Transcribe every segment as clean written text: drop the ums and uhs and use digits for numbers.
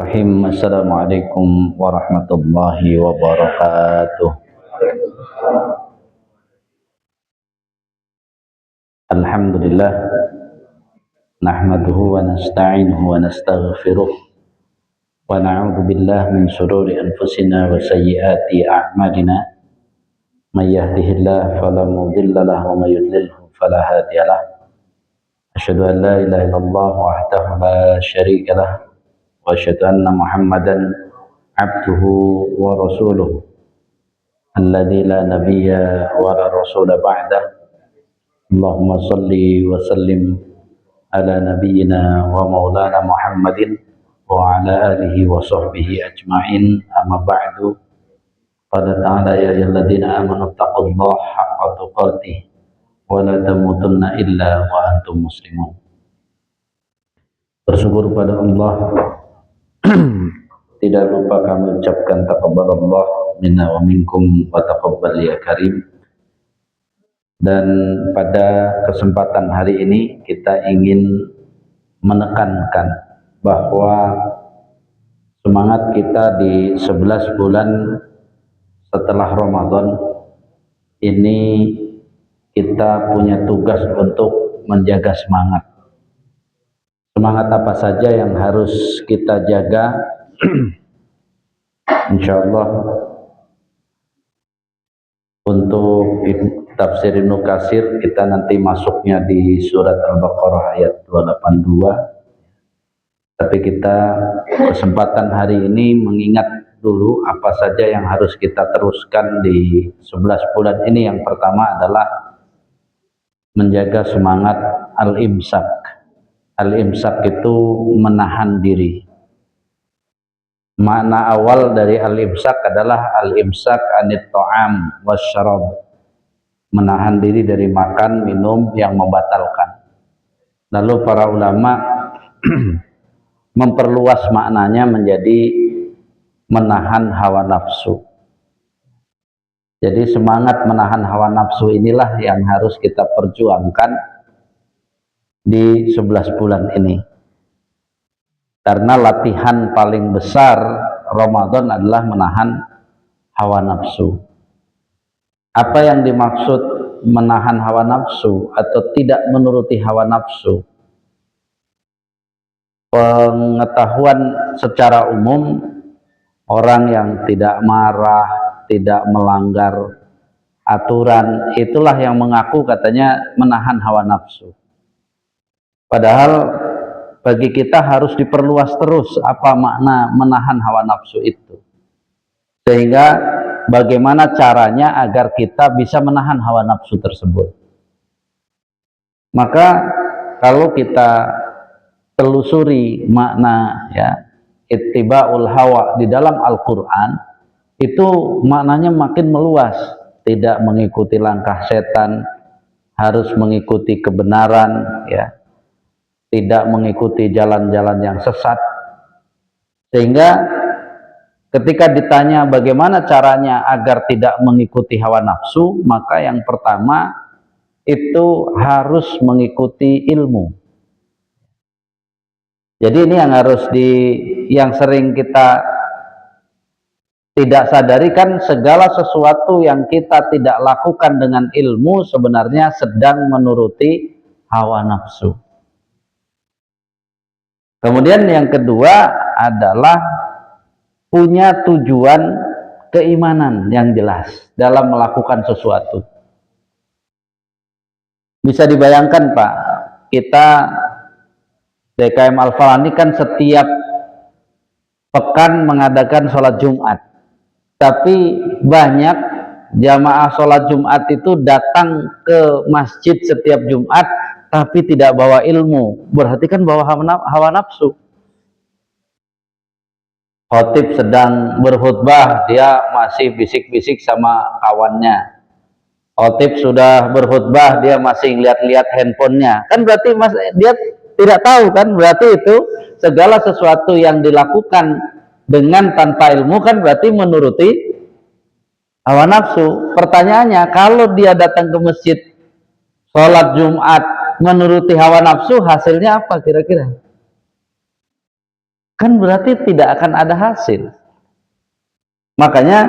Bismillahirrahmanirrahim. Assalamualaikum warahmatullahi wabarakatuh. Alhamdulillah, nahmaduhu wa nasta'inuhu wa nastaghfiruh wa na'udzu billahi min shururi anfusina wa sayyiati a'malina. May yahdihillahu fala mudilla lahu wa may yudlilhu fala hadiya lahu. Asyhadu an la ilaha illallah wahdahu la syarika lahu wa asyhadu anna Muhammadan abduhu wa rasuluh alladzi la nabiyya wa la rasula ba'dah. Allahumma salli wa sallim ala nabiyyina wa maulana Muhammadin wa ala alihi wa sahbihi ajma'in. Amma ba'du. Qala ta'ala ya ayyuhalladzina amanu taqullaha haqqa tuqatih wa la tamutunna illa wa antum muslimun. Bersyukur pada Allah, tidak lupa kami ucapkan taqabbalallah minna wa minkum wa taqabbal ya karim. Dan pada kesempatan hari ini kita ingin menekankan bahwa semangat kita di 11 bulan setelah Ramadan ini, kita punya tugas untuk menjaga semangat. Semangat apa saja yang harus kita jaga? Insyaallah untuk tafsir Ibnu Katsir kita nanti masuknya di surat Al-Baqarah ayat 282. Tapi kita kesempatan hari ini mengingat dulu apa saja yang harus kita teruskan di 11 bulan ini. Yang pertama adalah menjaga semangat al-imsak. Al-imsak itu menahan diri. Makna awal dari al-imsak adalah al-imsak anit ta'am wasyarab, menahan diri dari makan, minum yang membatalkan. Lalu para ulama memperluas maknanya menjadi menahan hawa nafsu. Jadi semangat menahan hawa nafsu inilah yang harus kita perjuangkan di 11 bulan ini. Karena latihan paling besar Ramadan adalah menahan hawa nafsu. Apa yang dimaksud menahan hawa nafsu atau tidak menuruti hawa nafsu? Pengetahuan secara umum, orang yang tidak marah, tidak melanggar aturan, itulah yang mengaku katanya menahan hawa nafsu. Padahal bagi kita harus diperluas terus apa makna menahan hawa nafsu itu. Sehingga bagaimana caranya agar kita bisa menahan hawa nafsu tersebut. Maka kalau kita telusuri makna ya ittiba'ul hawa di dalam Al-Qur'an, itu maknanya makin meluas. Tidak mengikuti langkah setan, harus mengikuti kebenaran ya. Tidak mengikuti jalan-jalan yang sesat. Sehingga ketika ditanya bagaimana caranya agar tidak mengikuti hawa nafsu, maka yang pertama itu harus mengikuti ilmu. Jadi ini yang harus yang sering kita tidak sadari, kan segala sesuatu yang kita tidak lakukan dengan ilmu sebenarnya sedang menuruti hawa nafsu. Kemudian yang kedua adalah punya tujuan keimanan yang jelas dalam melakukan sesuatu. Bisa dibayangkan Pak, kita DKM Al-Falani kan setiap pekan mengadakan sholat Jumat. Tapi banyak jamaah sholat Jumat itu datang ke masjid setiap Jumat tapi tidak bawa ilmu. Berarti kan bawa hawa nafsu. Khotib sedang berkhutbah, dia masih bisik-bisik sama kawannya. Khotib sudah berkhutbah, dia masih lihat-lihat handphonenya. Kan berarti dia tidak tahu kan, berarti itu segala sesuatu yang dilakukan dengan tanpa ilmu kan berarti menuruti hawa nafsu. Pertanyaannya, kalau dia datang ke masjid sholat Jumat menuruti hawa nafsu, hasilnya apa kira-kira? kan berarti tidak akan ada hasil. Makanya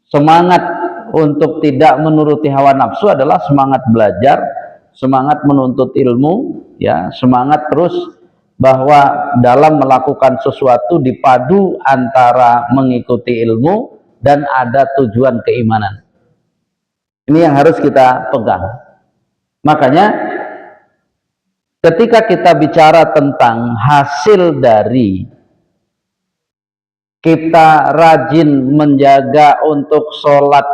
semangat untuk tidak menuruti hawa nafsu adalah semangat belajar, semangat menuntut ilmu, ya, semangat terus bahwa dalam melakukan sesuatu dipadu antara mengikuti ilmu dan ada tujuan keimanan. Ini yang harus kita pegang. Makanya ketika kita bicara tentang hasil dari kita rajin menjaga untuk sholat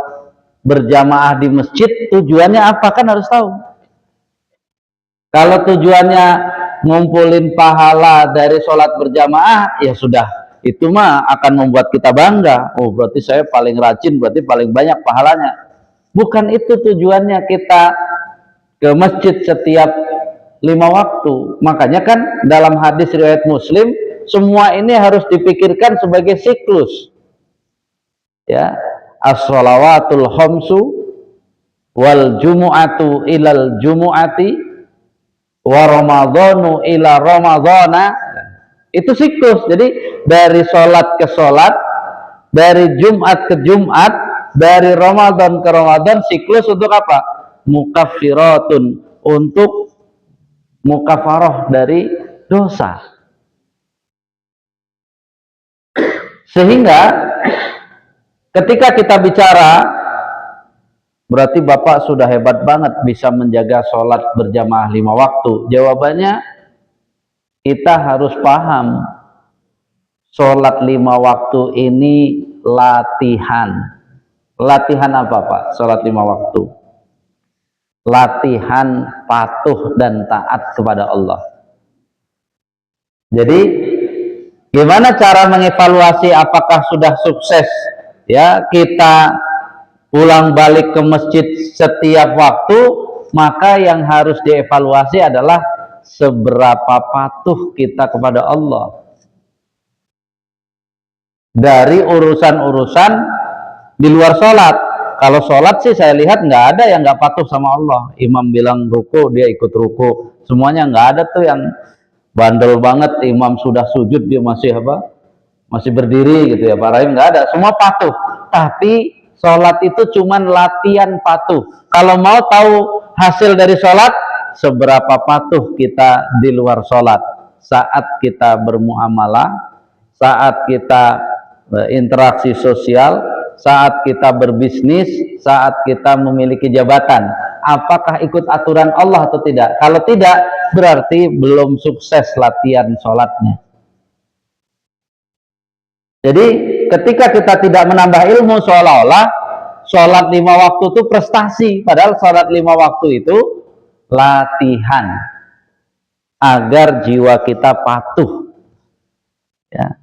berjamaah di masjid, tujuannya apa? Kan harus tahu. Kalau tujuannya ngumpulin pahala dari sholat berjamaah, ya sudah, itu mah akan membuat kita bangga. Oh, berarti saya paling rajin, berarti paling banyak pahalanya. Bukan itu tujuannya kita ke masjid setiap 5 waktu. Makanya kan dalam hadis riwayat Muslim, semua ini harus dipikirkan sebagai siklus. Ya, as-shalawatul khamsu wal jumu'atu ilal jumu'ati wa ramadhanu ila ramadhana, itu siklus. Jadi dari sholat ke sholat, dari Jumat ke Jumat, dari Ramadan ke Ramadan, siklus untuk apa? Mukaffiratun, untuk mukafarah dari dosa. Sehingga ketika kita bicara, berarti Bapak sudah hebat banget bisa menjaga sholat berjamaah 5 waktu. Jawabannya, kita harus paham sholat 5 waktu ini latihan. Latihan apa Pak? Sholat 5 waktu. Latihan patuh dan taat kepada Allah. Jadi gimana cara mengevaluasi apakah sudah sukses ya kita pulang balik ke masjid setiap waktu? Maka yang harus dievaluasi adalah seberapa patuh kita kepada Allah dari urusan-urusan di luar sholat. Kalau sholat sih saya lihat nggak ada yang nggak patuh sama Allah. Imam bilang ruku, dia ikut ruku. Semuanya nggak ada tuh yang bandel banget. Imam sudah sujud dia masih apa? Masih berdiri gitu ya. Pak Rahim nggak ada. Semua patuh. Tapi sholat itu cuman latihan patuh. Kalau mau tahu hasil dari sholat, seberapa patuh kita di luar sholat. Saat kita bermuamalah, saat kita berinteraksi sosial, saat kita berbisnis, saat kita memiliki jabatan, apakah ikut aturan Allah atau tidak? Kalau tidak, berarti belum sukses latihan sholatnya. Jadi ketika kita tidak menambah ilmu, seolah-olah sholat 5 waktu itu prestasi, padahal sholat 5 waktu itu latihan agar jiwa kita patuh, ya,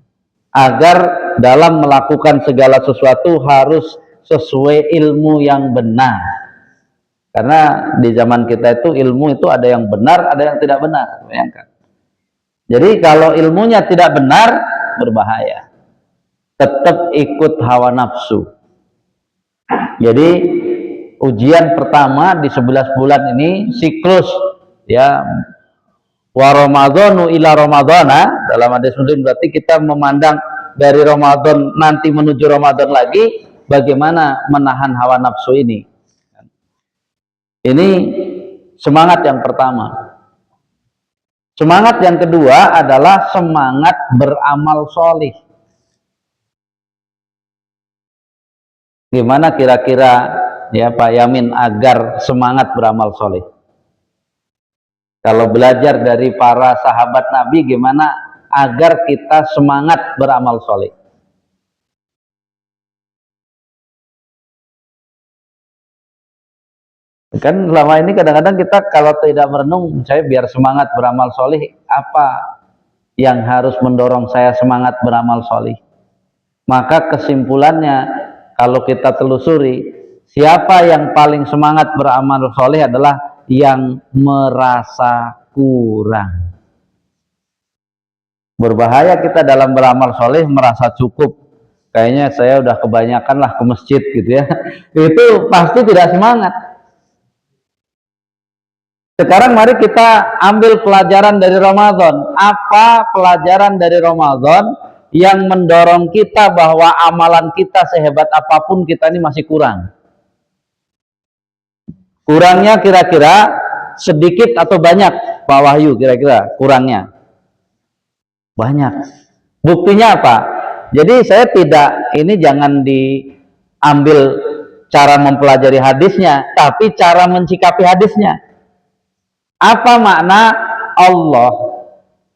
agar dalam melakukan segala sesuatu harus sesuai ilmu yang benar. Karena di zaman kita itu ilmu itu ada yang benar, ada yang tidak benar. Bayangkan. Jadi kalau ilmunya tidak benar, berbahaya. Tetap ikut hawa nafsu. Jadi ujian pertama di 11 bulan ini siklus, ya, wa ramadhanu ila ramadhana, dalam hadis Muslim berarti kita memandang dari Ramadan nanti menuju Ramadan lagi, bagaimana menahan hawa nafsu ini. Ini semangat yang pertama. Semangat yang kedua adalah semangat beramal solih. Gimana kira-kira ya Pak Yamin agar semangat beramal solih? Kalau belajar dari para sahabat Nabi, gimana agar kita semangat beramal soleh? Kan selama ini kadang-kadang kita kalau tidak merenung, saya biar semangat beramal soleh, apa yang harus mendorong saya semangat beramal soleh? Maka kesimpulannya, kalau kita telusuri, siapa yang paling semangat beramal soleh adalah yang merasa kurang. Berbahaya kita dalam beramal soleh merasa cukup. Kayaknya saya udah kebanyakan lah ke masjid gitu ya. Itu pasti tidak semangat. Sekarang mari kita ambil pelajaran dari Ramadan. Apa pelajaran dari Ramadan yang mendorong kita bahwa amalan kita sehebat apapun kita ini masih kurang? Kurangnya kira-kira sedikit atau banyak, Pak Wahyu, kira-kira kurangnya? Banyak. Buktinya apa? Jadi saya tidak, ini jangan diambil cara mempelajari hadisnya, tapi cara mencikapi hadisnya. Apa makna Allah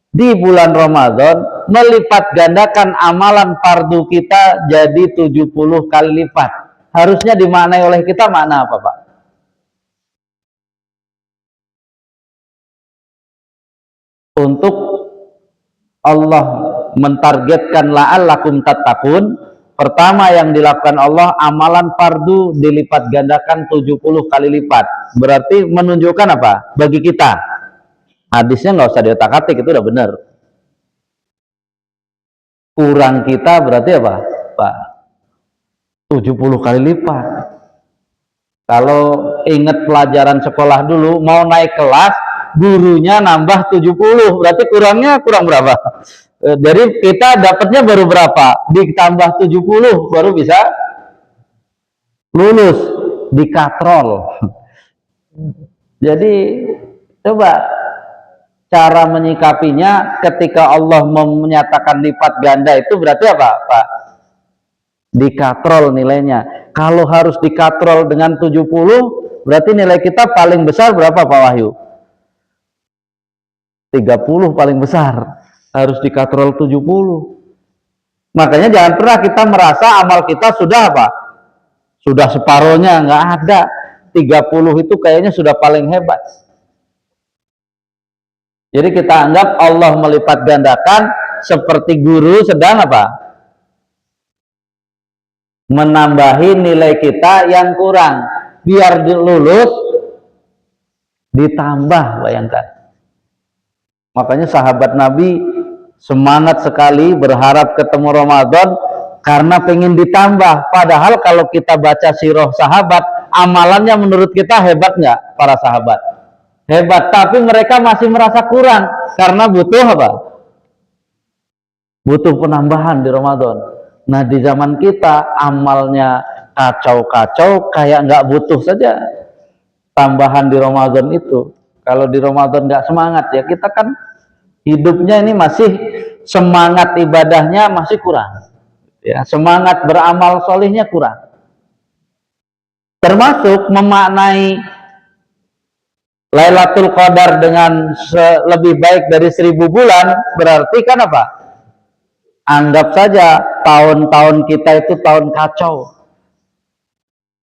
di bulan Ramadan melipat gandakan amalan fardu kita jadi 70 kali lipat? Harusnya dimaknai oleh kita makna apa, Pak? Untuk Allah mentargetkan la'allakum tattaqun, pertama yang dilakukan Allah, amalan fardu dilipat gandakan 70 kali lipat. Berarti menunjukkan apa? Bagi kita, hadisnya nggak usah diotak-atik, itu udah benar. Kurang kita berarti apa, Pak? 70 kali lipat. Kalau ingat pelajaran sekolah dulu, mau naik kelas, gurunya nambah 70, berarti kurangnya kurang berapa? Jadi kita dapatnya baru berapa? Ditambah 70 baru bisa lulus, dikatrol. Jadi coba cara menyikapinya ketika Allah menyatakan lipat ganda itu berarti apa, Pak? Dikatrol nilainya. Kalau harus dikatrol dengan 70, berarti nilai kita paling besar berapa, Pak Wahyu? 30 paling besar. Harus dikatrol 70. Makanya jangan pernah kita merasa amal kita sudah apa? Sudah separohnya, nggak ada. 30 itu kayaknya sudah paling hebat. Jadi kita anggap Allah melipat gandakan seperti guru sedang apa? Menambahi nilai kita yang kurang. Biar lulus ditambah, bayangkan. Makanya sahabat Nabi semangat sekali berharap ketemu Ramadan karena pengen ditambah. Padahal kalau kita baca sirah sahabat, amalannya menurut kita hebat nggak para sahabat? Hebat, tapi mereka masih merasa kurang karena butuh apa? Butuh penambahan di Ramadan. Nah di zaman kita amalnya kacau-kacau, kayak nggak butuh saja tambahan di Ramadan itu. Kalau di Ramadan nggak semangat, ya kita kan hidupnya ini masih semangat ibadahnya masih kurang, ya, semangat beramal solihnya kurang. Termasuk memaknai Lailatul Qadar dengan lebih baik dari 1000 bulan, berarti kan apa? Anggap saja tahun-tahun kita itu tahun kacau.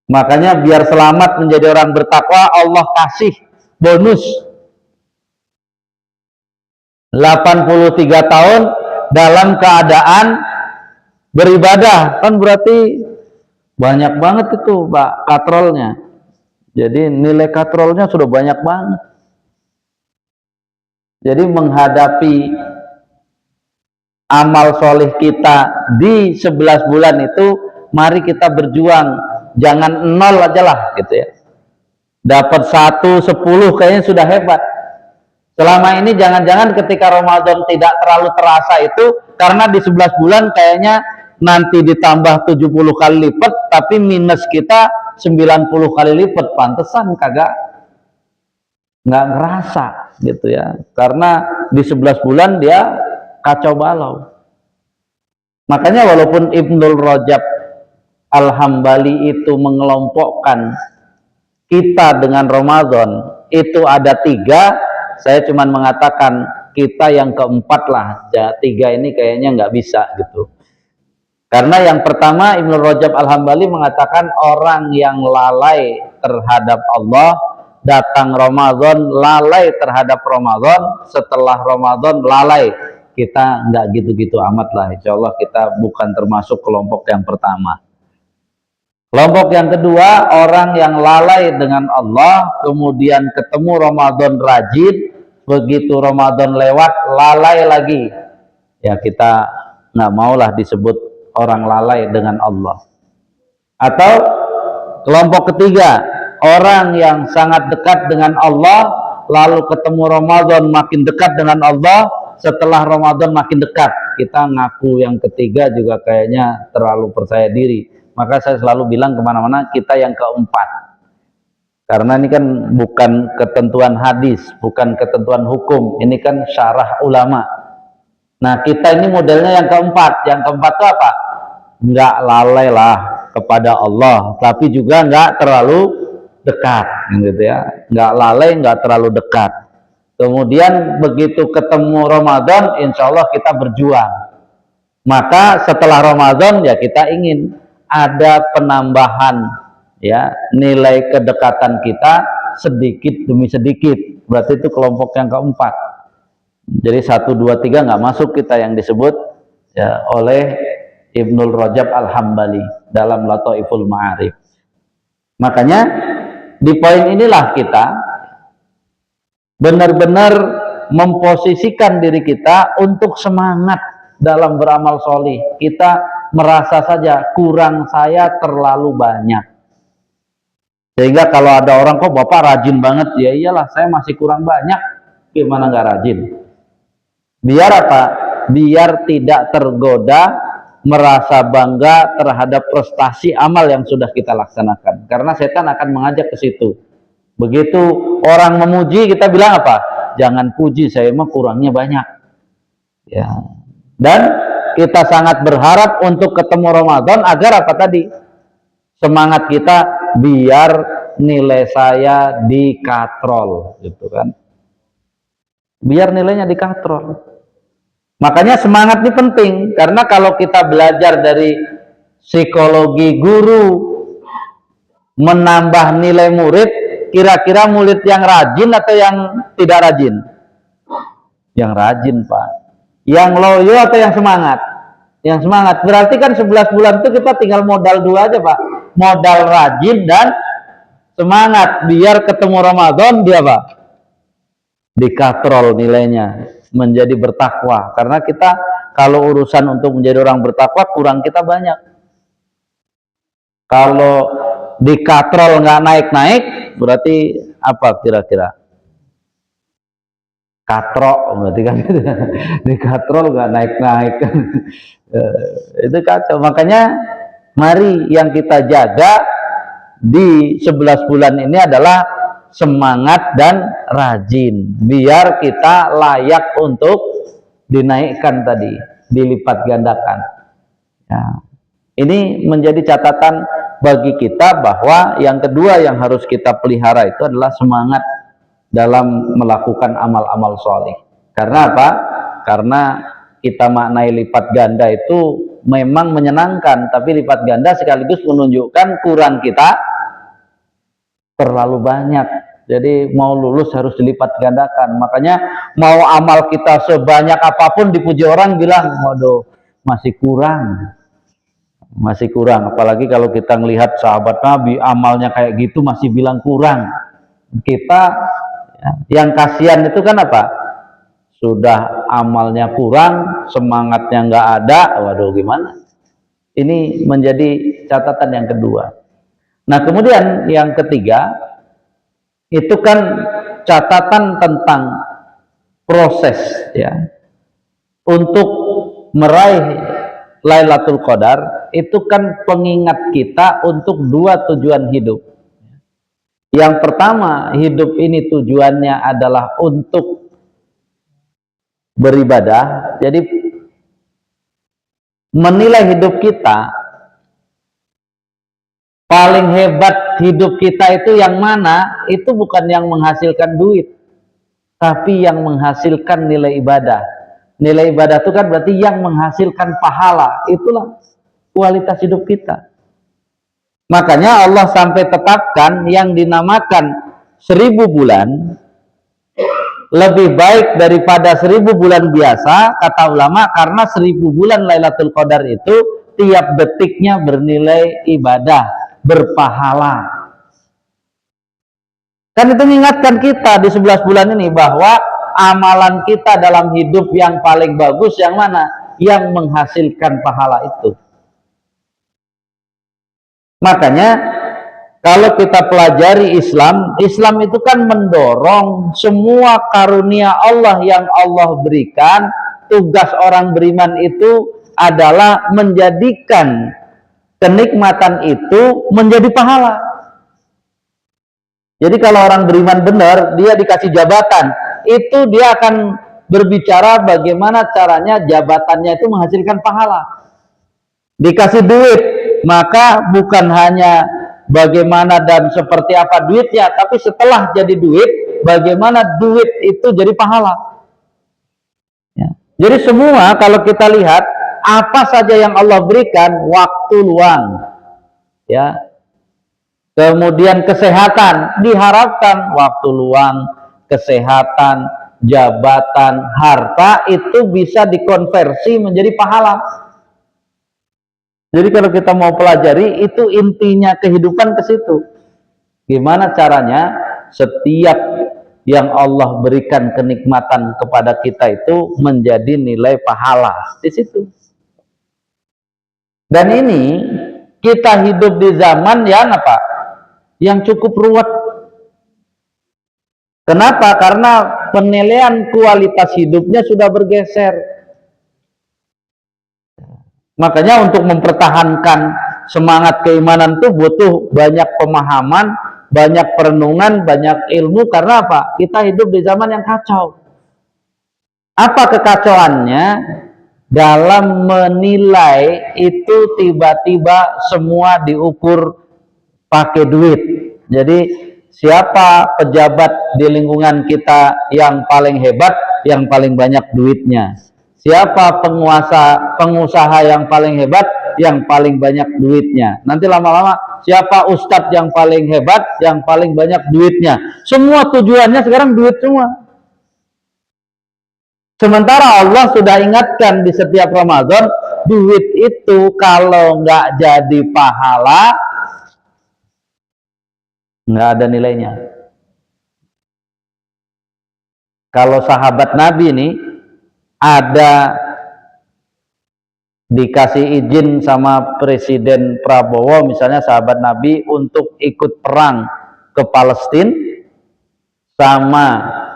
Makanya biar selamat menjadi orang bertakwa, Allah kasih bonus 83 tahun dalam keadaan beribadah. Kan berarti banyak banget itu, Pak, katrolnya. Jadi nilai katrolnya sudah banyak banget. Jadi menghadapi amal solih kita di 11 bulan itu, mari kita berjuang. Jangan 0 aja lah gitu ya. Dapat 1, 10 kayaknya sudah hebat. Selama ini jangan-jangan ketika Ramadan tidak terlalu terasa itu karena di 11 bulan kayaknya nanti ditambah 70 kali lipat, tapi minus kita 90 kali lipat. Pantesan kagak nggak ngerasa gitu ya, karena di 11 bulan dia kacau balau. Makanya walaupun Ibnul Rajab Al-Hambali itu mengelompokkan kita dengan Ramadan itu ada 3, saya cuma mengatakan kita yang keempat lah, 3 ini kayaknya nggak bisa gitu. Karena yang pertama Ibnu Rajab Al-Hambali mengatakan orang yang lalai terhadap Allah, datang Ramadan lalai terhadap Ramadan, setelah Ramadan lalai. Kita nggak gitu-gitu amat lah, insya Allah kita bukan termasuk kelompok yang pertama. Kelompok yang kedua, orang yang lalai dengan Allah, kemudian ketemu Ramadan rajin, begitu Ramadan lewat, lalai lagi. Ya kita nggak maulah disebut orang lalai dengan Allah. Atau kelompok ketiga, orang yang sangat dekat dengan Allah, lalu ketemu Ramadan makin dekat dengan Allah, setelah Ramadan makin dekat. Kita ngaku yang ketiga juga kayaknya terlalu percaya diri. Maka saya selalu bilang kemana-mana, kita yang keempat. Karena ini kan bukan ketentuan hadis, bukan ketentuan hukum, ini kan syarah ulama. Nah, kita ini modelnya yang keempat. Yang keempat itu apa? Nggak lalai lah kepada Allah, tapi juga nggak terlalu dekat, gitu ya. Nggak lalai, nggak terlalu dekat. Kemudian begitu ketemu Ramadan, insya Allah kita berjuang. Maka setelah Ramadan ya kita ingin ada penambahan ya nilai kedekatan kita sedikit demi sedikit. Berarti itu kelompok yang keempat. Jadi 1, 2, 3 nggak masuk kita yang disebut ya oleh Ibnul Rajab Al-Hambali dalam Lataiful Ma'arif. Makanya di poin inilah kita benar-benar memposisikan diri kita untuk semangat dalam beramal solih. Kita merasa saja kurang saya terlalu banyak. Sehingga kalau ada orang, kok Bapak rajin banget, ya iyalah saya masih kurang banyak. Gimana nggak rajin? Biar apa? Biar tidak tergoda merasa bangga terhadap prestasi amal yang sudah kita laksanakan. Karena setan akan mengajak ke situ. Begitu orang memuji, kita bilang apa? Jangan puji, saya mah kurangnya banyak. Ya. Dan kita sangat berharap untuk ketemu Ramadan agar apa tadi? Semangat kita biar nilai saya dikatrol, gitu kan? Biar nilainya dikatrol. Makanya semangat ini penting, karena kalau kita belajar dari psikologi guru menambah nilai murid, kira-kira murid yang rajin atau yang tidak rajin? Yang rajin, Pak. Yang loyo atau yang semangat? Yang semangat. Berarti kan 11 bulan itu kita tinggal modal 2 aja, Pak. Modal rajin dan semangat. Biar ketemu Ramadan dia, Pak, dikatrol nilainya, menjadi bertakwa. Karena kita kalau urusan untuk menjadi orang bertakwa kurang kita banyak. Kalau dikatrol nggak naik-naik, berarti apa kira-kira? Katrok berarti kan. Dikatrol nggak naik-naik kan. Itu kacau. Makanya mari yang kita jaga di 11 bulan ini adalah semangat dan rajin, biar kita layak untuk dinaikkan tadi, dilipat gandakan. Ya. Ini menjadi catatan bagi kita bahwa yang kedua yang harus kita pelihara itu adalah semangat dalam melakukan amal-amal soleh. Karena apa? Karena kita maknai lipat ganda itu memang menyenangkan, tapi lipat ganda sekaligus menunjukkan kurang kita terlalu banyak. Jadi mau lulus harus dilipat gandakan. Makanya mau amal kita sebanyak apapun dipuji orang bilang, waduh masih kurang. Masih kurang. Apalagi kalau kita melihat sahabat Nabi amalnya kayak gitu masih bilang kurang. Kita yang kasihan itu kan apa? Sudah amalnya kurang, semangatnya nggak ada, waduh gimana? Ini menjadi catatan yang kedua. Nah kemudian yang ketiga, itu kan catatan tentang proses ya untuk meraih Lailatul Qadar. Itu kan pengingat kita untuk dua tujuan hidup. Yang pertama, hidup ini tujuannya adalah untuk beribadah. Jadi menilai hidup kita, paling hebat hidup kita itu yang mana? Itu bukan yang menghasilkan duit, tapi yang menghasilkan nilai ibadah. Nilai ibadah itu kan berarti yang menghasilkan pahala. Itulah kualitas hidup kita. Makanya Allah sampai tetapkan yang dinamakan 1000 bulan lebih baik daripada 1000 bulan biasa, kata ulama, karena 1000 bulan Lailatul Qadar itu tiap detiknya bernilai ibadah, berpahala. Kan itu mengingatkan kita di 11 bulan ini bahwa amalan kita dalam hidup yang paling bagus yang mana? Yang menghasilkan pahala itu. Makanya kalau kita pelajari Islam, Islam itu kan mendorong semua karunia Allah yang Allah berikan. Tugas orang beriman itu adalah menjadikan kenikmatan itu menjadi pahala. Jadi kalau orang beriman benar, dia dikasih jabatan, itu dia akan berbicara bagaimana caranya jabatannya itu menghasilkan pahala. Dikasih duit, maka bukan hanya bagaimana dan seperti apa duitnya, tapi setelah jadi duit, bagaimana duit itu jadi pahala. Ya. Jadi semua kalau kita lihat apa saja yang Allah berikan, waktu luang, ya, kemudian kesehatan, diharapkan waktu luang, kesehatan, jabatan, harta itu bisa dikonversi menjadi pahala. Jadi kalau kita mau pelajari, itu intinya kehidupan ke situ. Gimana caranya setiap yang Allah berikan kenikmatan kepada kita itu menjadi nilai pahala di situ. Dan ini kita hidup di zaman yang apa? Yang cukup ruwet. Kenapa? Karena penilaian kualitas hidupnya sudah bergeser. Makanya untuk mempertahankan semangat keimanan itu butuh banyak pemahaman, banyak perenungan, banyak ilmu. Karena apa? Kita hidup di zaman yang kacau. Apa kekacauannya? Dalam menilai itu tiba-tiba semua diukur pakai duit. Jadi siapa pejabat di lingkungan kita yang paling hebat, yang paling banyak duitnya? Siapa pengusaha yang paling hebat, yang paling banyak duitnya? Nanti lama-lama siapa ustadz yang paling hebat, yang paling banyak duitnya? Semua tujuannya sekarang duit semua. Sementara Allah sudah ingatkan di setiap Ramadan, duit itu kalau nggak jadi pahala, nggak ada nilainya. Kalau sahabat Nabi ini ada dikasih izin sama Presiden Prabowo, misalnya sahabat Nabi, untuk ikut perang ke Palestina, sama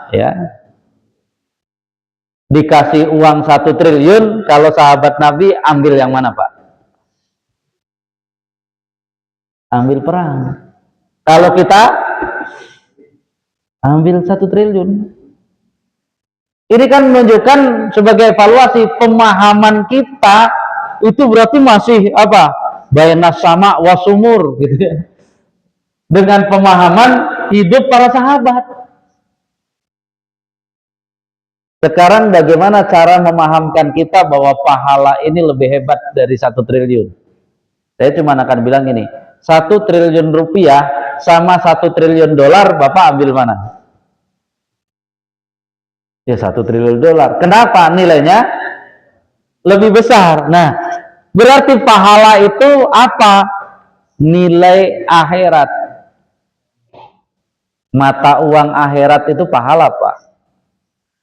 ya, dikasih uang 1 triliun, kalau sahabat Nabi ambil yang mana Pak? Ambil perang. Kalau kita ambil 1 triliun. Ini kan menunjukkan sebagai evaluasi pemahaman kita itu berarti masih apa? Bainas sama wasumur gitu ya. Dengan pemahaman hidup para sahabat. Sekarang bagaimana cara memahamkan kita bahwa pahala ini lebih hebat dari 1 triliun? Saya cuma akan bilang gini, 1 triliun rupiah sama 1 triliun dolar, Bapak ambil mana? Ya 1 triliun dolar. Kenapa? Nilainya lebih besar. Nah, berarti pahala itu apa? Nilai akhirat. Mata uang akhirat itu pahala, Pak.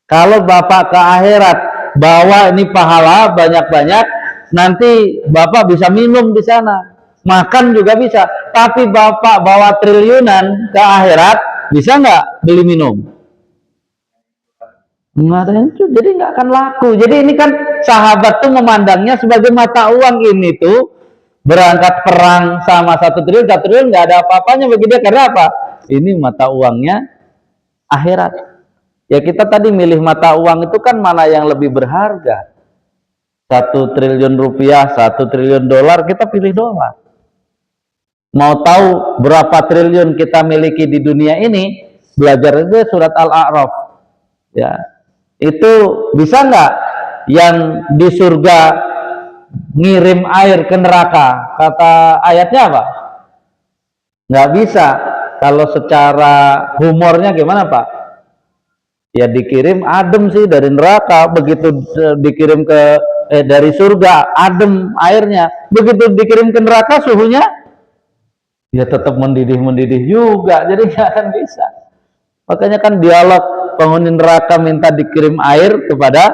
Kalau Bapak ke akhirat bawa ini pahala banyak-banyak, nanti Bapak bisa minum di sana. Makan juga bisa. Tapi Bapak bawa triliunan ke akhirat, bisa nggak beli minum? Nggak ada yang jadi nggak akan laku. Jadi ini kan sahabat tuh memandangnya sebagai mata uang ini tuh, berangkat perang sama 1 triliun nggak ada apa-apanya bagi dia. Karena apa? Ini mata uangnya akhirat. Ya kita tadi milih mata uang itu kan mana yang lebih berharga? 1 triliun rupiah, 1 triliun dolar, kita pilih dolar. Mau tahu berapa triliun kita miliki di dunia ini? Belajar aja surat Al-A'raf. Ya. Itu bisa nggak yang di surga ngirim air ke neraka? Kata ayatnya apa? Nggak bisa. Kalau secara humornya gimana Pak? Ya dikirim adem sih dari neraka, begitu dikirim ke dari surga adem airnya, begitu dikirim ke neraka suhunya ya tetap mendidih juga, jadi nggak akan bisa. Makanya kan dialog penghuni neraka minta dikirim air kepada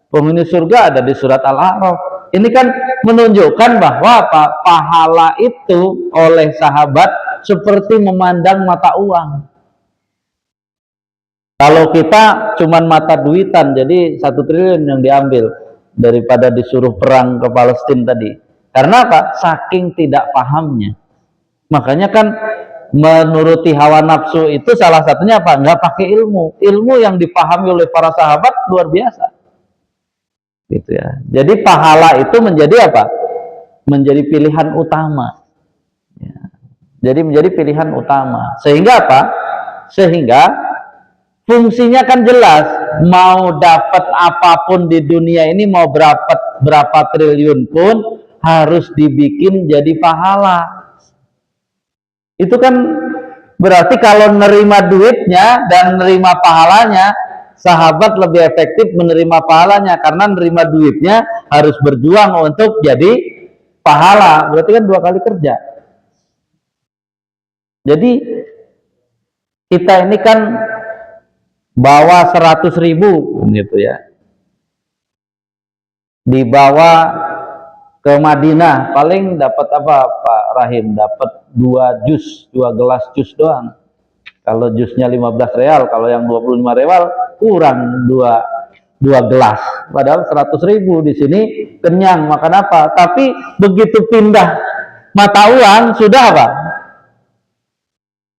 penghuni surga ada di surat Al-A'raf. Ini kan menunjukkan bahwa pahala itu oleh sahabat seperti memandang mata uang. Kalau kita cuman mata duitan, jadi 1 triliun yang diambil daripada disuruh perang ke Palestina tadi. Karena apa? Saking tidak pahamnya. Makanya kan menuruti hawa nafsu itu salah satunya apa? Nggak pakai ilmu. Ilmu yang dipahami oleh para sahabat luar biasa. Gitu ya. Jadi pahala itu menjadi apa? Menjadi pilihan utama. Ya. Jadi menjadi pilihan utama. Sehingga apa? Sehingga fungsinya kan jelas, mau dapat apapun di dunia ini, mau berapa triliun pun harus dibikin jadi pahala. Itu kan berarti kalau nerima duitnya dan nerima pahalanya, sahabat lebih efektif menerima pahalanya karena nerima duitnya harus berjuang untuk jadi pahala. Berarti kan 2 kali kerja. Jadi kita ini kan bawa 100.000 gitu ya, dibawa ke Madinah, paling dapat apa Pak Rahim? Dapat 2 jus, 2 gelas jus doang. Kalau jusnya 15 real, kalau yang 25 real kurang 2 gelas. Padahal 100.000 di sini kenyang makan apa? Tapi begitu pindah mata uang sudah apa?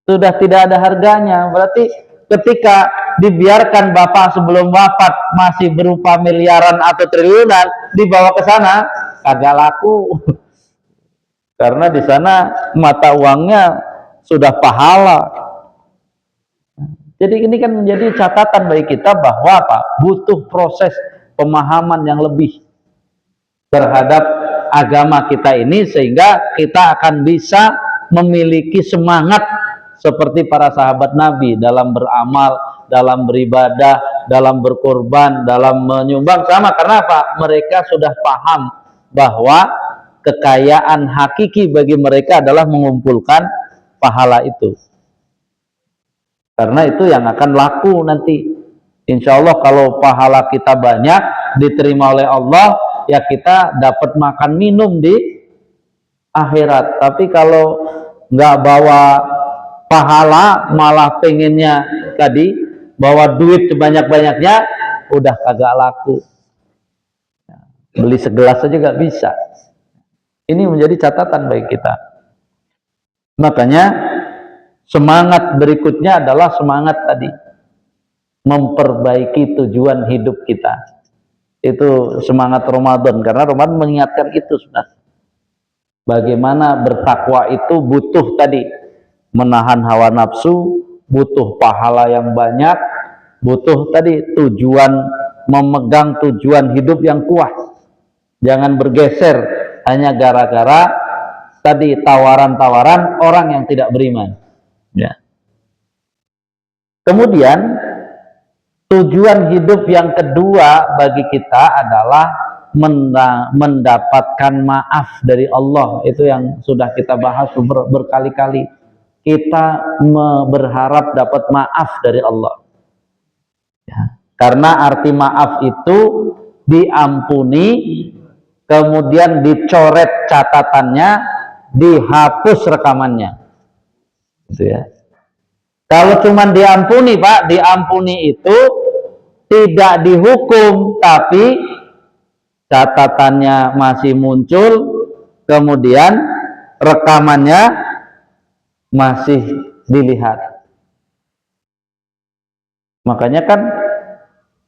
Sudah tidak ada harganya. Berarti ketika dibiarkan Bapak sebelum wafat masih berupa miliaran atau triliunan, dibawa ke sana kagak laku. Karena di sana mata uangnya sudah pahala. Jadi ini kan menjadi catatan bagi kita bahwa apa? Butuh proses pemahaman yang lebih terhadap agama kita ini sehingga kita akan bisa memiliki semangat seperti para sahabat Nabi dalam beramal, dalam beribadah, dalam berkorban, dalam menyumbang. Sama karena apa? Mereka sudah paham bahwa kekayaan hakiki bagi mereka adalah mengumpulkan pahala itu. Karena itu yang akan laku nanti. Insya Allah kalau pahala kita banyak diterima oleh Allah, ya kita dapat makan minum di akhirat. Tapi kalau nggak bawa pahala, malah pengennya tadi bawa duit sebanyak-banyaknya, udah kagak laku. Beli segelas aja nggak bisa. Ini menjadi catatan bagi kita. Makanya semangat berikutnya adalah semangat tadi memperbaiki tujuan hidup kita. Itu semangat Ramadan, karena Ramadan mengingatkan itu sudah. Bagaimana bertakwa itu butuh tadi menahan hawa nafsu, butuh pahala yang banyak, butuh tadi tujuan, memegang tujuan hidup yang kuat. Jangan bergeser hanya gara-gara tadi tawaran-tawaran orang yang tidak beriman. Ya. Kemudian tujuan hidup yang kedua bagi kita adalah mendapatkan maaf dari Allah. Itu yang sudah kita bahas berkali-kali. Kita berharap dapat maaf dari Allah. Ya. Karena arti maaf itu diampuni, kemudian dicoret catatannya, dihapus rekamannya. Gitu ya. Kalau cuma diampuni Pak, diampuni itu tidak dihukum, tapi catatannya masih muncul, kemudian rekamannya masih dilihat. Makanya kan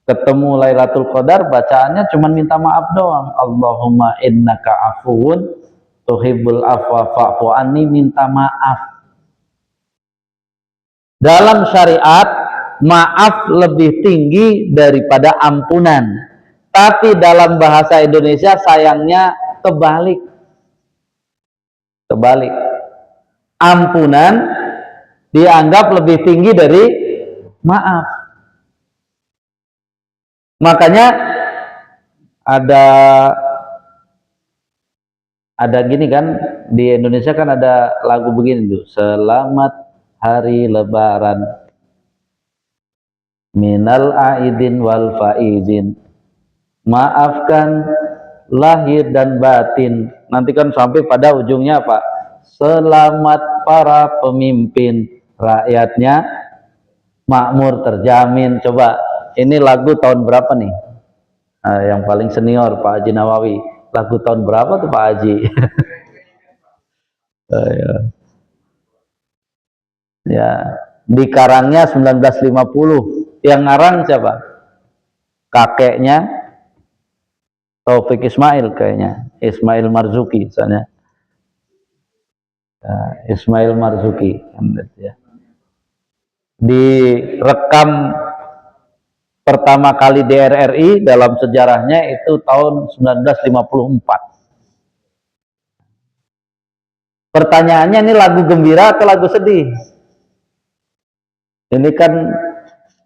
ketemu Lailatul Qadar bacaannya cuma minta maaf doang. Allahumma innaka afuwun tuhibbul afwa fa'fu anni, minta maaf. Dalam syariat maaf lebih tinggi daripada ampunan. Tapi dalam bahasa Indonesia sayangnya kebalik. Kebalik. Ampunan dianggap lebih tinggi dari maaf. Makanya ada gini kan, di Indonesia kan ada lagu begini tuh, selamat hari lebaran minal aidin wal faizin, maafkan lahir dan batin. Nanti kan sampai pada ujungnya apa? selamat para pemimpin, rakyatnya makmur terjamin. Coba ini lagu tahun berapa nih? Yang paling senior Pak Haji Nawawi, lagu tahun berapa tuh Pak Haji? Ya, dikarangnya 1950. Yang ngarang siapa? Kakeknya Taufik Ismail kayaknya, Ismail Marzuki misalnya. Ismail Marzuki ya. Direkam pertama kali di RRI dalam sejarahnya itu tahun 1954. Pertanyaannya, ini lagu gembira atau lagu sedih? Ini kan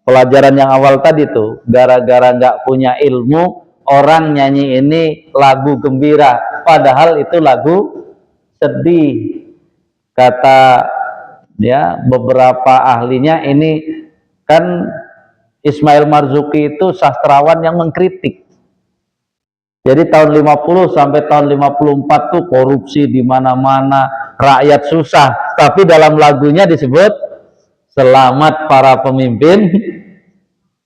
pelajaran yang awal tadi tuh, gara-gara nggak punya ilmu, orang nyanyi ini lagu gembira, padahal itu lagu sedih. Kata ya beberapa ahlinya, ini kan Ismail Marzuki itu sastrawan yang mengkritik. Jadi tahun 50 sampai tahun 54 tuh korupsi di mana-mana, rakyat susah, tapi dalam lagunya disebut selamat para pemimpin,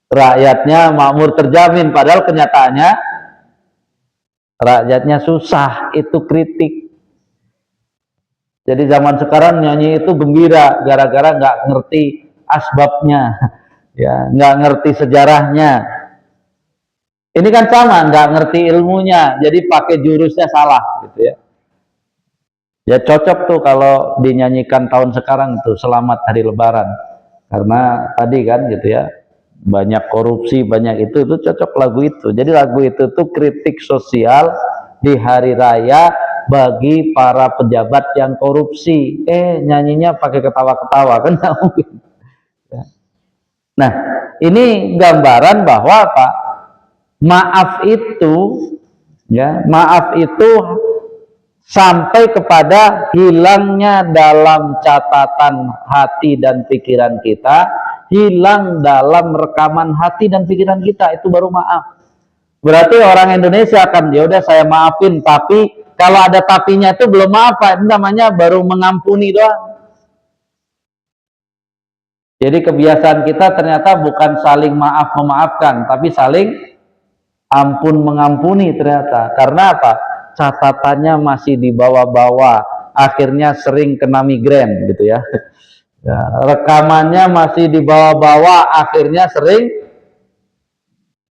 rakyatnya makmur terjamin, padahal kenyataannya rakyatnya susah. Itu kritik. Jadi zaman sekarang nyanyi itu gembira gara-gara nggak ngerti asbabnya, ya nggak ngerti sejarahnya. Ini kan sama, nggak ngerti ilmunya, jadi pakai jurusnya salah, gitu ya. Ya cocok tuh kalau dinyanyikan tahun sekarang tuh, selamat hari Lebaran, karena tadi kan gitu ya, banyak korupsi, banyak itu cocok lagu itu. Jadi lagu itu tuh kritik sosial di hari raya bagi para pejabat yang korupsi. Nyanyinya pakai ketawa-ketawa, kan nggak mungkin. Nah, ini gambaran bahwa apa? Maaf itu, ya, maaf itu sampai kepada hilangnya dalam catatan hati dan pikiran kita, hilang dalam rekaman hati dan pikiran kita, itu baru maaf. Berarti orang Indonesia akan, ya udah saya maafin, tapi kalau ada tapinya itu belum maaf, itu namanya baru mengampuni doang. Jadi kebiasaan kita ternyata bukan saling maaf memaafkan, tapi saling ampun mengampuni ternyata. Karena apa? Catatannya masih di bawah-bawah, akhirnya sering kena migrain gitu ya. Ya, rekamannya masih di bawah-bawah, akhirnya sering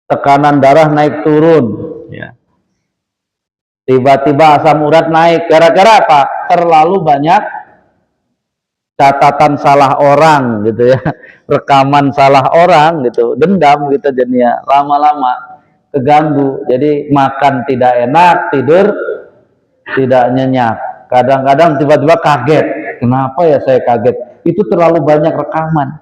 tekanan darah naik turun, ya. Tiba-tiba asam urat naik, gara-gara apa? Terlalu banyak catatan salah orang gitu ya, rekaman salah orang gitu, dendam gitu, jadinya lama-lama keganggu. Jadi makan tidak enak, tidur tidak nyenyak, kadang-kadang tiba-tiba kaget, kenapa ya saya kaget, itu terlalu banyak rekaman.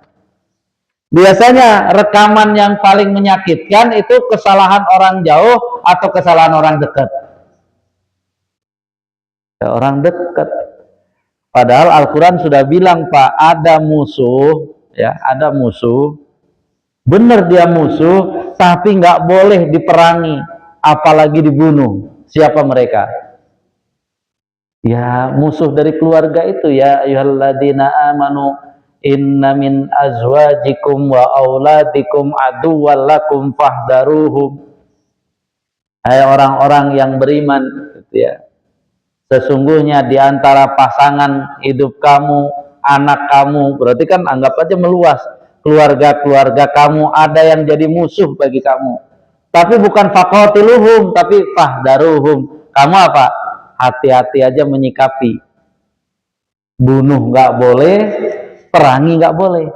Biasanya rekaman yang paling menyakitkan itu kesalahan orang jauh atau kesalahan orang dekat. Orang dekat, padahal Al-Quran sudah bilang, Pak, ada musuh, ya, ada musuh, benar dia musuh, tapi nggak boleh diperangi, apalagi dibunuh. Siapa mereka? Ya musuh dari keluarga itu, ya ayyuhalladzina amanu inna min azwajikum wa auladikum aduwwan lakum fahdaruhum. Hai orang-orang yang beriman, gitu ya. Sesungguhnya di antara pasangan hidup kamu, anak kamu, berarti kan anggap aja meluas, keluarga-keluarga kamu ada yang jadi musuh bagi kamu. Tapi bukan faqatiluhum, tapi fahdaruhum. Kamu apa? Hati-hati aja menyikapi. Bunuh nggak boleh, perangi nggak boleh.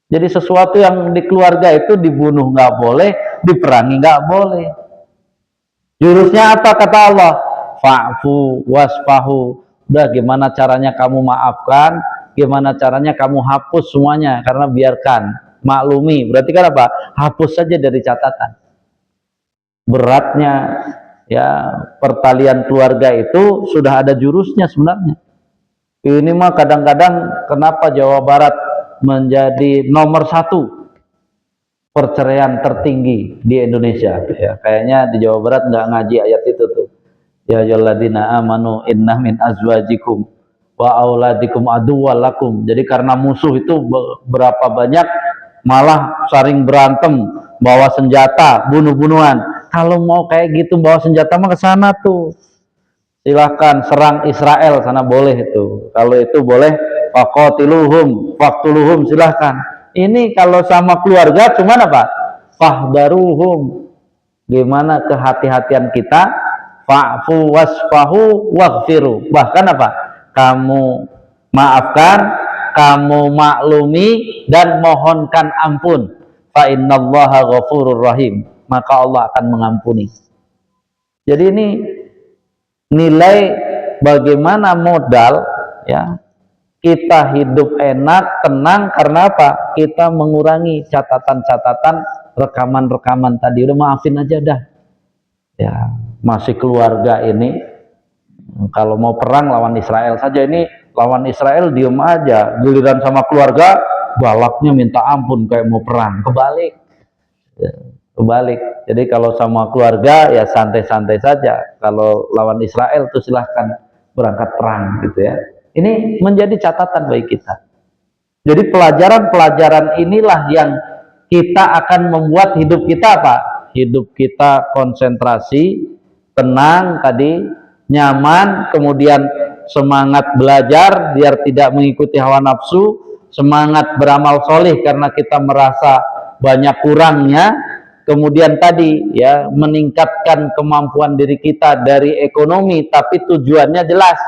Jadi sesuatu yang di keluarga itu dibunuh nggak boleh, diperangi nggak boleh. Jurusnya apa kata Allah? Fa'fu wasfahu. Udah, gimana caranya kamu maafkan, gimana caranya kamu hapus semuanya, karena biarkan, maklumi. Berarti kan apa? Hapus saja dari catatan. Beratnya ya pertalian keluarga itu sudah ada jurusnya sebenarnya. Ini mah kadang-kadang kenapa Jawa Barat menjadi nomor 1 perceraian tertinggi di Indonesia, ya kayaknya di Jawa Barat nggak ngaji ayat itu tuh. Ya ayyuhalladzina amanu inna min azwajikum wa auladikum aduwwalakum. Jadi karena musuh itu berapa banyak malah saling berantem, bawa senjata, bunuh-bunuhan. Kalau mau kayak gitu bawa senjata mah ke sana tuh. Silahkan serang Israel, sana boleh itu. Kalau itu boleh, faqatiluhum, faqtuluhum, silahkan. Ini kalau sama keluarga cuman apa? Fahdaruhum. Gimana kehati-hatian kita? Fa'fu wasfahu waghfiru. Bahkan apa? Kamu maafkan, kamu maklumi dan mohonkan ampun. Fa innallaha ghafurur rahim. Maka Allah akan mengampuni. Jadi ini nilai bagaimana modal ya kita hidup enak, tenang karena apa? Kita mengurangi catatan-catatan, rekaman-rekaman tadi. Udah maafin aja dah. Ya, masih keluarga ini kalau mau perang lawan Israel saja, ini lawan Israel diem aja, giliran sama keluarga galaknya minta ampun kayak mau perang. Kebalik. Ya, kebalik. Jadi kalau sama keluarga ya santai-santai saja. Kalau lawan Israel tuh silahkan berangkat perang gitu ya. Ini menjadi catatan bagi kita. Jadi pelajaran-pelajaran inilah yang kita akan membuat hidup kita apa? Hidup kita konsentrasi, tenang tadi, nyaman, kemudian semangat belajar biar tidak mengikuti hawa nafsu, semangat beramal soleh karena kita merasa banyak kurangnya, kemudian tadi ya meningkatkan kemampuan diri kita dari ekonomi, tapi tujuannya jelas.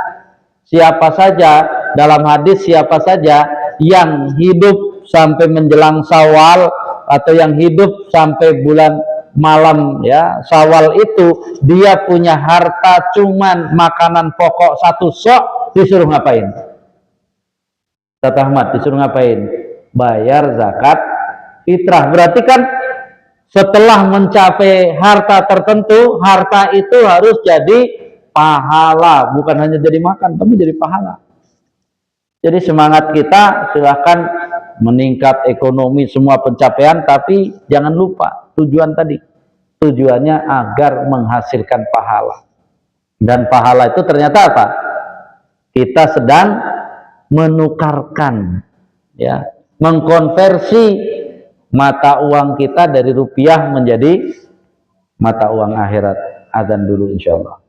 Siapa saja dalam hadis, siapa saja yang hidup sampai menjelang Syawal atau yang hidup sampai bulan malam ya Syawal itu dia punya harta cuman makanan pokok satu sok, disuruh ngapain? Ustaz Ahmad disuruh ngapain? Bayar zakat fitrah. Berarti kan setelah mencapai harta tertentu, harta itu harus jadi pahala, bukan hanya jadi makan tapi jadi pahala. Jadi semangat kita silahkan meningkat ekonomi, semua pencapaian, tapi jangan lupa tujuan tadi. Tujuannya agar menghasilkan pahala. Dan pahala itu ternyata apa? Kita sedang menukarkan, ya, mengkonversi mata uang kita dari rupiah menjadi mata uang akhirat. Adzan dulu insyaallah.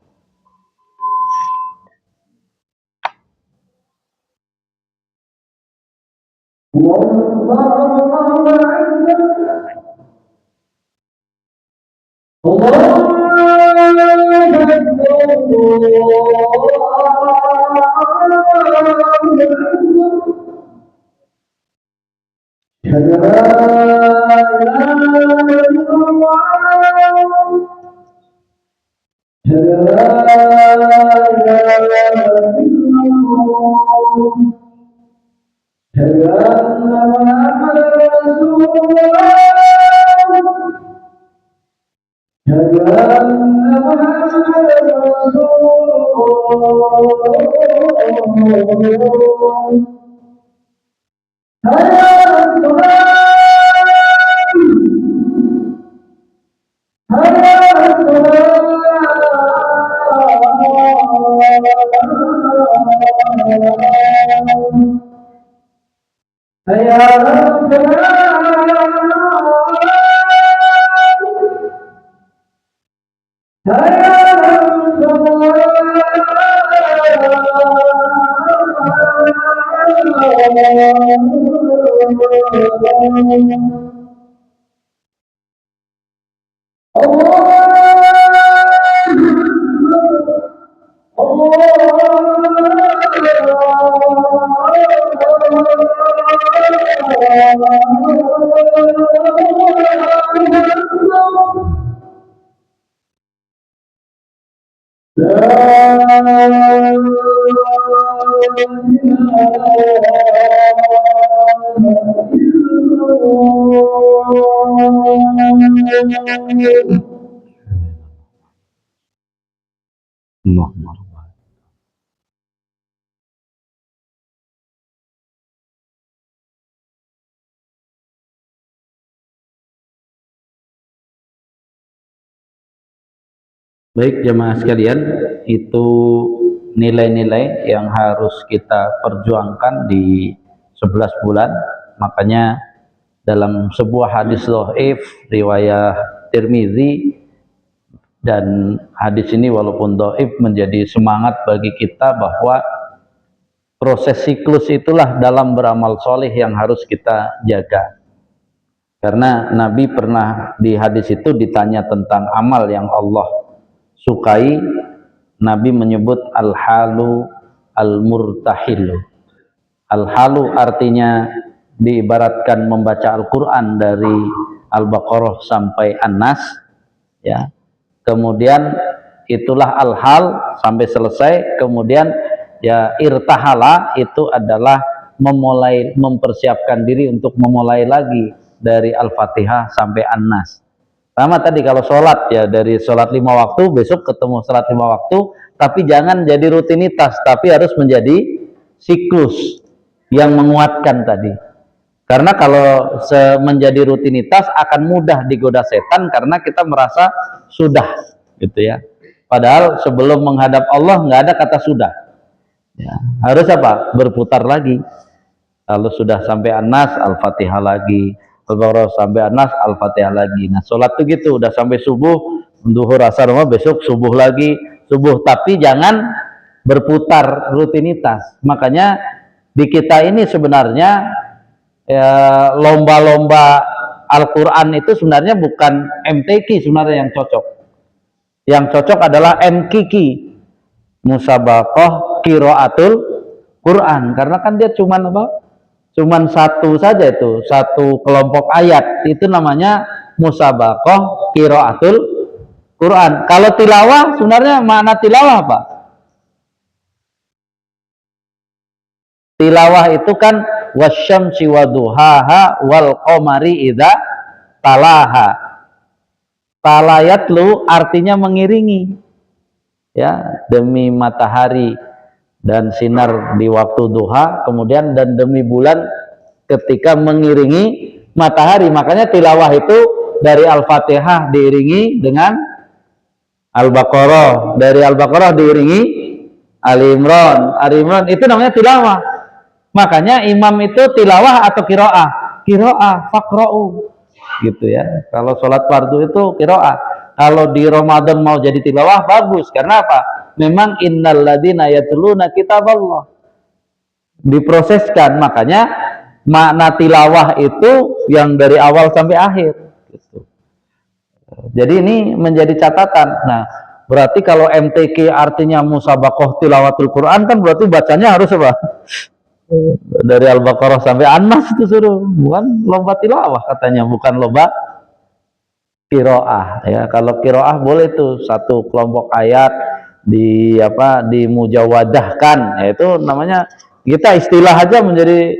Baik jemaah sekalian, itu nilai-nilai yang harus kita perjuangkan di 11 bulan. Makanya dalam sebuah hadis dhaif riwayat Tirmizi, dan hadis ini walaupun dhaif menjadi semangat bagi kita bahwa proses siklus itulah dalam beramal soleh yang harus kita jaga. Karena Nabi pernah di hadis itu ditanya tentang amal yang Allah sukai, Nabi menyebut al-halu al-murtahilu. Al-halu artinya diibaratkan membaca Al-Quran dari Al-Baqarah sampai An-Nas, ya. Kemudian itulah al-hal sampai selesai. Kemudian ya irtahala itu adalah memulai, mempersiapkan diri untuk memulai lagi dari Al-Fatihah sampai An-Nas. Sama tadi kalau sholat ya, dari sholat 5 waktu besok ketemu sholat 5 waktu, tapi jangan jadi rutinitas, tapi harus menjadi siklus yang menguatkan tadi. Karena kalau menjadi rutinitas akan mudah digoda setan karena kita merasa sudah, gitu ya. Padahal sebelum menghadap Allah nggak ada kata sudah. Ya, harus apa? Berputar lagi. Kalau sudah sampai An-Nas, Al-Fatihah lagi. Al-Baqarah sampai An-Nas, Al-Fatihah lagi. Nah, sholat tuh gitu, udah sampai subuh, duhur, asar, besok subuh lagi, subuh. Tapi jangan berputar rutinitas. Makanya di kita ini sebenarnya ya, lomba-lomba Al-Quran itu sebenarnya bukan MTQ sebenarnya yang cocok. Yang cocok adalah MKQ, Musabaqah Qiraatul Quran, karena kan dia cuman apa? Cuman satu saja, itu satu kelompok ayat, itu namanya Musabaqah Qiraatul Quran. Kalau tilawah sebenarnya makna tilawah apa? Tilawah itu kan wasyamsi waduhaha wal qamari idza talaha. Talayatlu artinya mengiringi, ya, demi matahari dan sinar di waktu duha, kemudian dan demi bulan ketika mengiringi matahari. Makanya tilawah itu dari Al-Fatihah diiringi dengan Al-Baqarah, dari Al-Baqarah diiringi Ali Imran. Ali Imran itu namanya tilawah. Makanya imam itu tilawah atau kiroah? Kiroah, faqra'u, gitu ya. Kalau sholat fardu itu kiroah. Kalau di Ramadan mau jadi tilawah bagus. Karena apa? Memang innal ladzina yatluna kitaballah, diproseskan. Makanya makna tilawah itu yang dari awal sampai akhir, gitu. Jadi ini menjadi catatan. Nah, berarti kalau MTQ artinya musabaqah tilawatul Quran, kan berarti bacanya harus apa? Dari Al-Baqarah sampai An-Nas itu suruh, bukan lomba tilawah katanya, bukan lomba kiroah, ya. Kalau kiroah boleh tuh satu kelompok ayat di apa, dimujawadahkan, yaitu namanya, kita istilah aja menjadi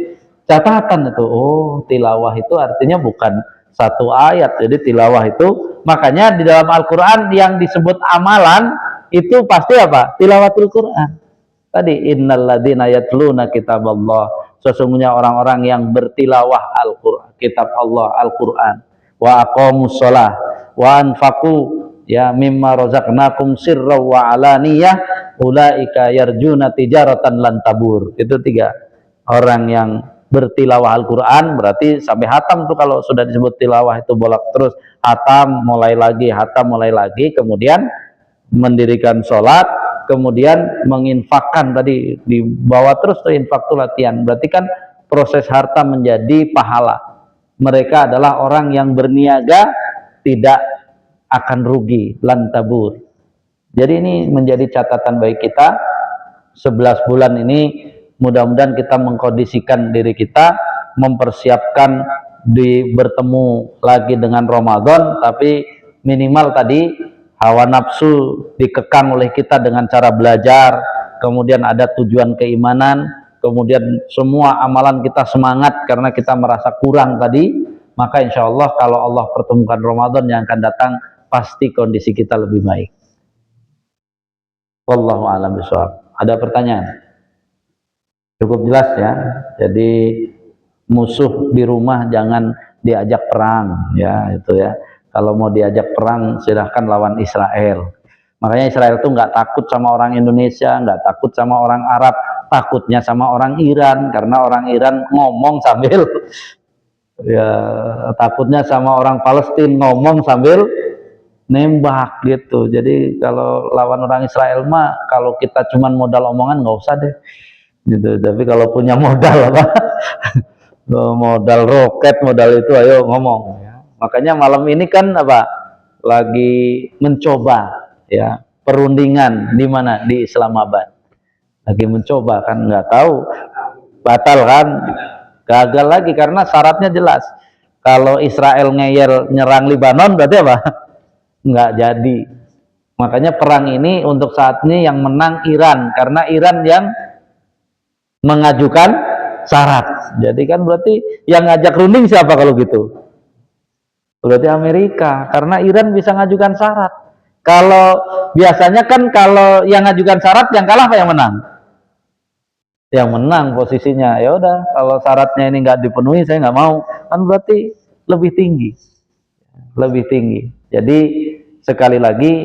catatan itu. Oh, tilawah itu artinya bukan satu ayat, jadi tilawah itu, makanya di dalam Al-Quran yang disebut amalan itu pasti apa? Tilawatul Quran. Tadi innalladzina yatluna kitaballah, sesungguhnya orang-orang yang bertilawah Al-Qur'an, kitab Allah Al-Qur'an, wa aqamus shalah wa anfaqu ya mimma razaqnakum sirra wa alaniyah ulaika yarjuna tijaratan lan tabur. Itu tiga orang yang bertilawah Al-Quran, berarti sampai hatam tuh. Kalau sudah disebut tilawah itu bolak terus, hatam mulai lagi, kemudian mendirikan sholat, kemudian menginfakkan, tadi dibawa terus tuh, infak tuh latihan. Berarti kan proses harta menjadi pahala. Mereka adalah orang yang berniaga tidak akan rugi, lantabur. Jadi ini menjadi catatan bagi kita. 11 bulan ini mudah-mudahan kita mengkondisikan diri kita, mempersiapkan bertemu lagi dengan Ramadan, tapi minimal tadi hawa nafsu dikekang oleh kita dengan cara belajar, kemudian ada tujuan keimanan, kemudian semua amalan kita semangat karena kita merasa kurang tadi. Maka insya Allah kalau Allah pertemukan Ramadan yang akan datang, pasti kondisi kita lebih baik. Wallahu a'lam bishawab. Ada pertanyaan? Cukup jelas ya. Jadi musuh di rumah jangan diajak perang, ya, itu ya. Kalau mau diajak perang silahkan lawan Israel. Makanya Israel tuh nggak takut sama orang Indonesia, nggak takut sama orang Arab, takutnya sama orang Iran, karena orang Iran ngomong sambil ya, takutnya sama orang Palestina ngomong sambil nembak gitu. Jadi kalau lawan orang Israel mah, kalau kita cuman modal omongan nggak usah deh gitu. Tapi kalau punya modal apa modal roket, modal itu, ayo ngomong ya. Makanya malam ini kan apa, lagi mencoba ya perundingan di mana, di Islamabad, lagi mencoba kan, nggak tahu, batal kan, gagal lagi karena syaratnya jelas. Kalau Israel ngeyel nyerang Lebanon berarti apa? Nggak jadi. Makanya perang ini untuk saat ini yang menang Iran, karena Iran yang mengajukan syarat. Jadi kan berarti yang ngajak runding siapa kalau gitu? Berarti Amerika, karena Iran bisa ngajukan syarat. Kalau biasanya kan kalau yang ngajukan syarat, yang kalah apa yang menang? Yang menang posisinya. Ya udah, kalau syaratnya ini nggak dipenuhi, saya nggak mau. Kan berarti lebih tinggi, lebih tinggi. Jadi sekali lagi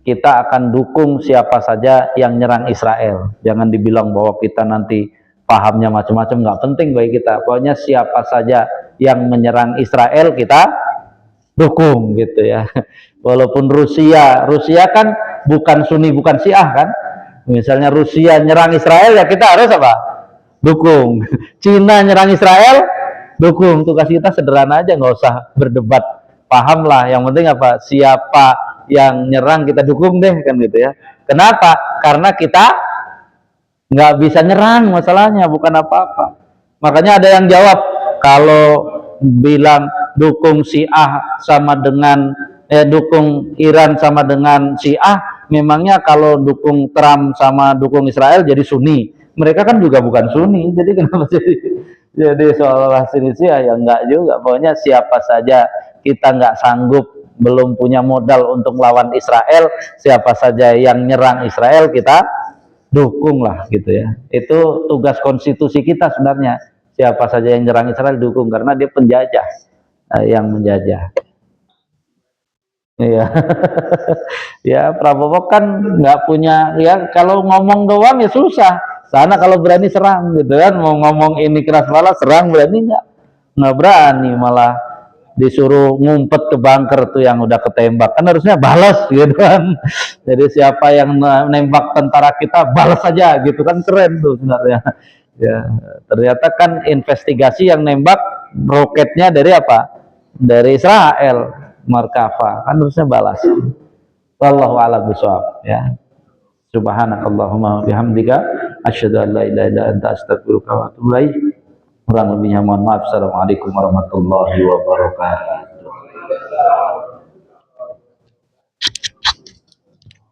kita akan dukung siapa saja yang nyerang Israel. Jangan dibilang bahwa kita nanti pahamnya macam-macam, nggak penting bagi kita. Pokoknya siapa saja yang menyerang Israel kita dukung gitu ya. Walaupun Rusia kan bukan Sunni bukan Syiah kan. Misalnya Rusia nyerang Israel, ya kita harus apa? Dukung. Cina nyerang Israel, dukung. Tugas kita sederhana aja, nggak usah berdebat. Paham lah, yang penting apa? Siapa yang nyerang kita dukung deh kan gitu ya. Kenapa? Karena kita nggak bisa nyerang, masalahnya bukan apa-apa. Makanya ada yang jawab, kalau bilang dukung Syiah sama dengan dukung Iran sama dengan Syiah, memangnya kalau dukung Trump sama dukung Israel jadi Sunni? Mereka kan juga bukan Sunni, jadi kenapa jadi seolah-olah Sunni Syiah? Ya enggak juga. Pokoknya siapa saja, kita nggak sanggup, belum punya modal untuk melawan Israel, siapa saja yang nyerang Israel kita dukung lah gitu ya. Itu tugas konstitusi kita sebenarnya. Siapa saja yang nyerang Israel dukung, karena dia penjajah yang menjajah. Iya. Ya Prabowo kan nggak punya, ya kalau ngomong doang ya susah. Sana kalau berani serang gitu kan, mau ngomong ini keras malah serang, berani nggak berani, malah disuruh ngumpet ke bunker tuh yang udah ketembak, kan harusnya balas gitu kan. Jadi siapa yang nembak tentara kita, balas saja gitu kan, keren tuh sebenarnya ya. Ternyata kan investigasi yang nembak roketnya dari apa, dari Israel, Markava, kan harusnya balas. Wallahu a'lam bishawab ya. Subhanakallahumma bihamdika asyhadu an la ilaha illa anta astaghfiruka wa atubu ilaik. Kurang lebihnya mohon maaf. Assalamualaikum warahmatullahi wabarakatuh.